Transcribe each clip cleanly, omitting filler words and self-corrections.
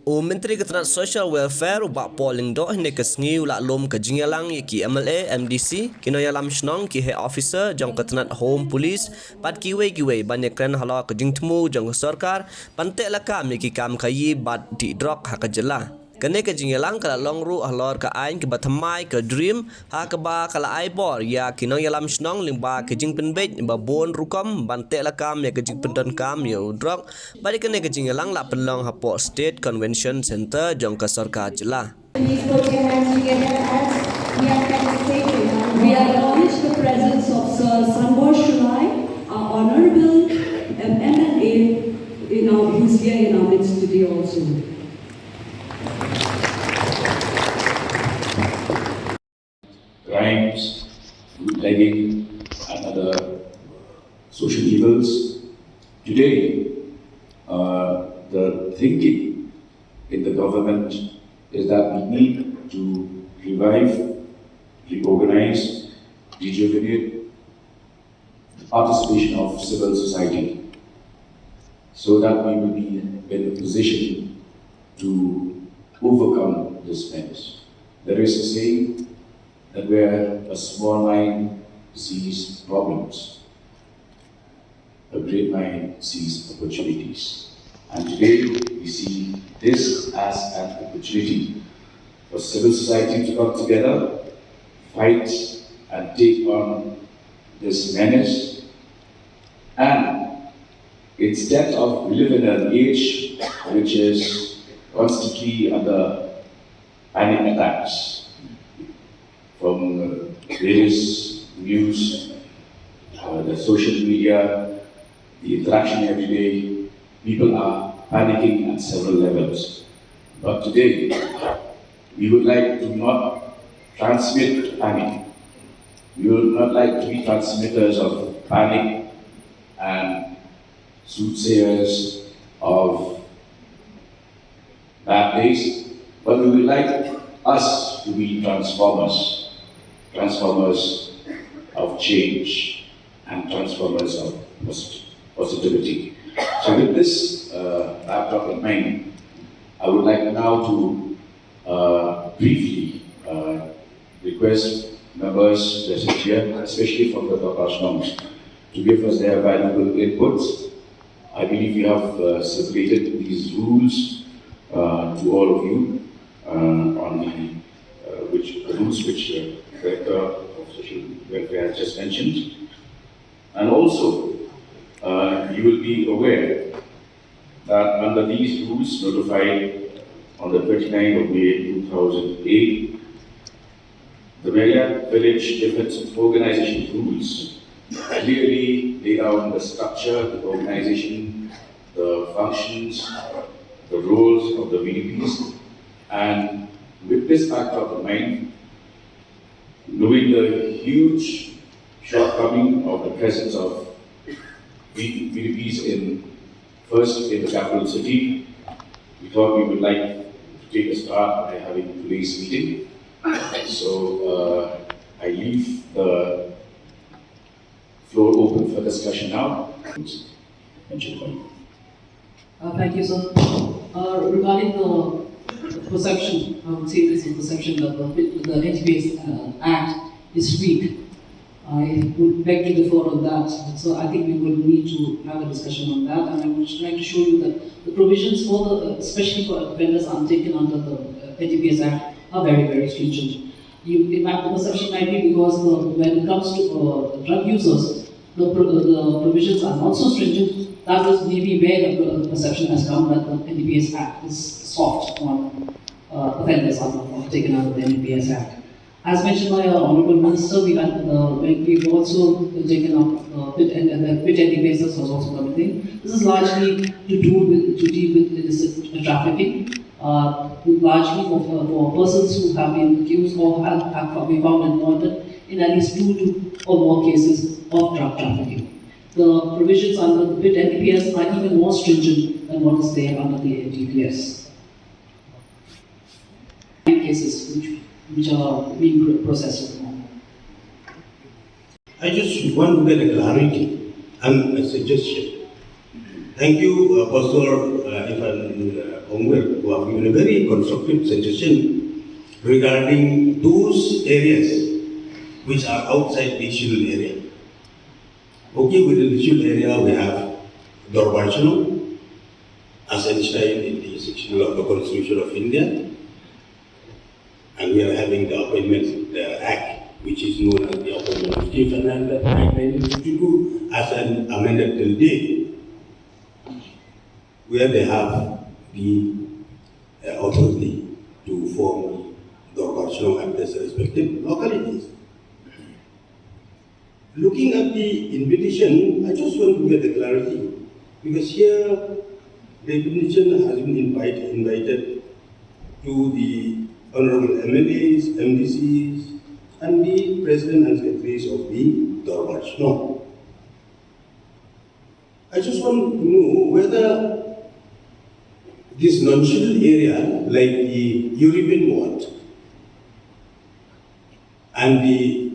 Myntri ketenat social welfare ubak polling doh ne kesngi ulak lom ke Jingïalang ki MLA MDC Jingpyndonkam snong ki head officer jong ketenat home police pat kiwe banyak kren hala ke jingtemu jong sarkar pan Tehlakam ki kam kayi bat di Drok ha ke jelah kene ke Jingïalang kala long ru halor ke ain ke batamai ke dream ha ke ba kala ai bor ya Jingpyndonkam snong limba ke Jingpynbej ba bon rukam ban Tehlakam ya ke Jingpyndonkam ya Drok bari kene ke Jingïalang la penlong ha Port State Convention Center jong ke sarkar jelah. Please put your hands together as we are participating. We acknowledge the presence of Sir Sanbor Shulai, our Honorable MLA, who's here in our midst today also. Crimes, bootlegging, and other social evils. Today, the thinking in the government is that we need to revive, reorganize, rejuvenate the participation of civil society so that we will be in a position to overcome this menace. There is a saying that where a small mind sees problems, a great mind sees opportunities. And today we see this as an opportunity for civil society to come together, fight and take on this menace. And instead of living in an age which is constantly under panic attacks, from various news, the social media, the interaction every day, people are panicking at several levels. But today, we would like to not transmit panic. We would not like to be transmitters of panic and soothsayers of bad days, but we would like us to be transformers of change and transformers of positivity. So with this backdrop in mind, I would like now to briefly request members present here, especially from the Drok, to give us their valuable inputs. I believe we have circulated these rules to all of you on the rules which the Director of Social Welfare has just mentioned. And also, you will be aware that under these rules notified on the 29th of May 2008, the Marriott Village Defense Organization rules clearly lay down the structure, the organization, the functions, the roles of the VDPs. And with this backdrop in mind, knowing the huge shortcoming of the presence of VDPs first in the capital city, we thought we would like to take a start by having today's meeting. So I leave the floor open for discussion now. Thank you, sir. Regarding the perception, I would say this is perception that the NTPS Act is weak. I would beg to differ on that. So I think we would need to have a discussion on that. And I would like to show you that the provisions for especially for offenders undertaken under the NTPS Act are very, very stringent. In fact, the perception might be because when it comes to drug users, the provisions are not so stringent. That is maybe where the perception has come that the NTPS Act is soft on offenders taken out of the NTPS Act. As mentioned by our Honourable Minister, we've also taken up PIT and PIT NTPS was also coming. This is largely to deal with illicit trafficking, largely for persons who have been accused or have been found involved in at least 2 or more cases of drug trafficking. The provisions under the PIT NTPS are even more stringent than what is there under the NTPS. Cases which are being processed at the moment. I just want to get a clarity and a suggestion. Thank you, Pastor Ivan Ongwell, who have given a very constructive suggestion regarding those areas which are outside the scheduled area. Okay, within the scheduled area we have Dorbarchano, as enshrined in the section of the Constitution of India, and we are having the Appointment Act, which is known as the Appointment of Chief and Act 1952 as an amended till date, where they have the authority to form the Dorbarchano and their respective localities. Looking at the invitation, I just want to get the clarity, because here the invitation has been invited to the Honorable MLAs, MDCs, and the President and Secretaries of the Dorbarchano. I just want to know whether this non-scheduled area, like the European ward and the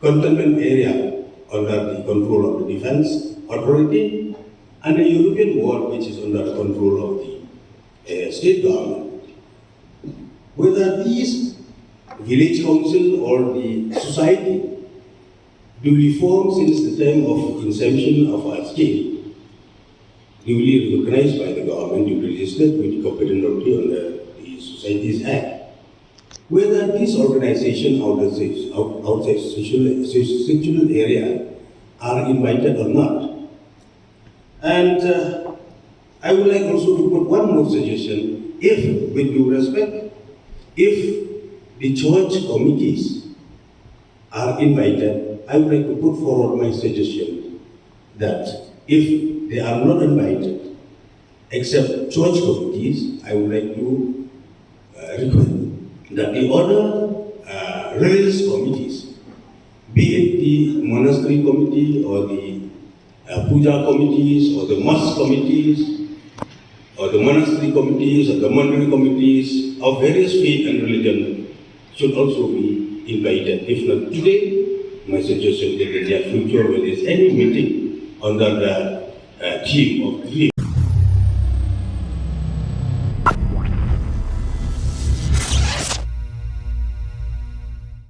cantonment area under the control of the Defense Authority, and the European ward which is under the control of the state government, whether these village council or the society duly formed since the time of inception of our scheme, duly recognized by the government, duly registered with the competent authority under the Societies Act, whether this organization outside sexual area are invited or not. And I would like also to put one more suggestion. If, with due respect, if the church committees are invited, I would like to put forward my suggestion that if they are not invited, except church committees, I would like to request that the other religious committees, be it the monastery committee or the puja committees or the mosque committees or the monastery committees or the mandiri committees of various faith and religion, should also be invited. If not today, my suggestion is that in the near future, when there is any meeting under the theme of